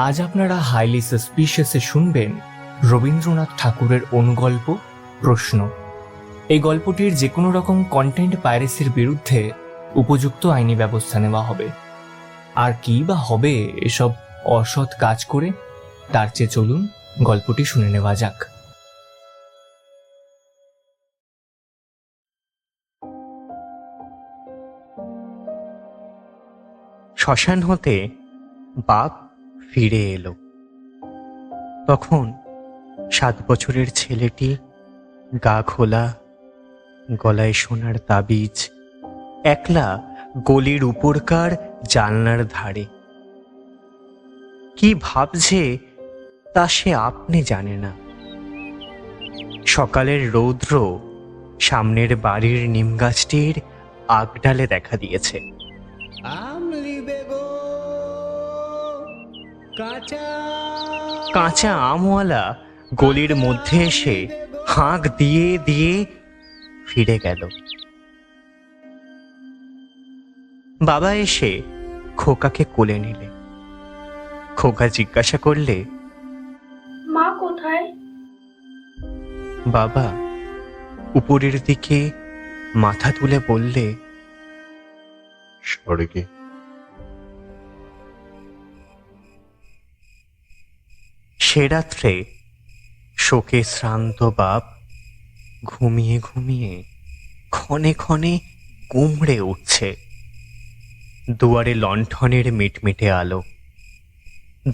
আজ আপনারা হাইলি সাসপিশিয়াসে শুনবেন রবীন্দ্রনাথ ঠাকুরের অনুগল্প প্রশ্ন। এই গল্পটির যে কোনো রকম কন্টেন্ট পাইরেসির বিরুদ্ধে উপযুক্ত আইনি ব্যবস্থা নেওয়া হবে। আর কি বা হবে এসব অসৎ কাজ করে, তার চেয়ে চলুন গল্পটি শুনে নেওয়া যাক। শ্মশান হতে বাপ ফিরে এলো। তখন 7 বছরের ছেলেটি গা খোলা, গলায় সোনার তাবিজ, একলা গলির উপরকার জানলার ধারে। কি ভাবছে তা সে আপনি জানে না। সকালের রৌদ্র সামনের বাড়ির নিম গাছটির আগডালে দেখা দিয়েছে। কাঁচা আমওয়ালা গলির মধ্যে এসে হাঁক দিয়ে দিয়ে ফিরে গেল। বাবা এসে খোকাকে কোলে নিলে। খোকা জিজ্ঞাসা করলে, মা কোথায়? বাবা উপরের দিকে মাথা তুলে বললে, স্বর্গে। সে রাত্রে শোকে শ্রান্ত বাপ ঘুমিয়ে ঘুমিয়ে ক্ষণে ক্ষণে গুমড়ে উঠছে। দুয়ারে লণ্ঠনের মিটমিটে আলো,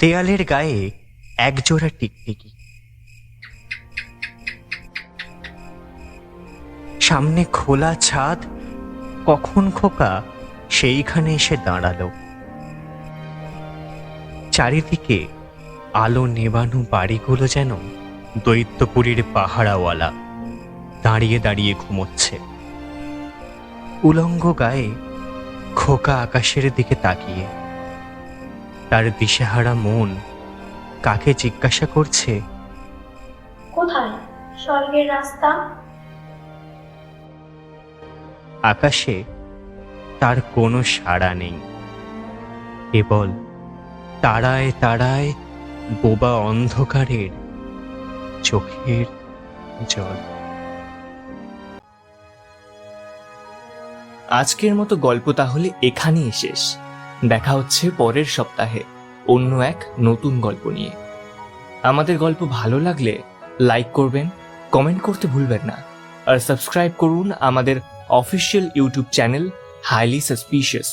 দেয়ালের গায়ে একজোড়া টিকটিকি। সামনে খোলা ছাদ। কখন খোকা সেইখানে এসে দাঁড়ালো। চারিদিকে আলো নেবানো বাড়িগুলো যেন দৈত্যপুরীর পাহারাওয়ালা দাঁড়িয়ে দাঁড়িয়ে ঘুমোচ্ছে। উলঙ্গ গায়ে খোকা আকাশের দিকে তাকিয়ে, তার দিশেহারা মন কাকে জিজ্ঞাসা করছে, কোথায় স্বর্গের রাস্তা? আকাশে তার কোনো সাড়া নেই, কেবল তারায় তারায় বোবা অন্ধকারের চোখের জল। আজকের মতো গল্প তাহলে এখানেই শেষ। দেখা হচ্ছে পরের সপ্তাহে অন্য এক নতুন গল্প নিয়ে। আমাদের গল্প ভালো লাগলে লাইক করবেন, কমেন্ট করতে ভুলবেন না, আর সাবস্ক্রাইব করুন আমাদের official YouTube channel highly suspicious.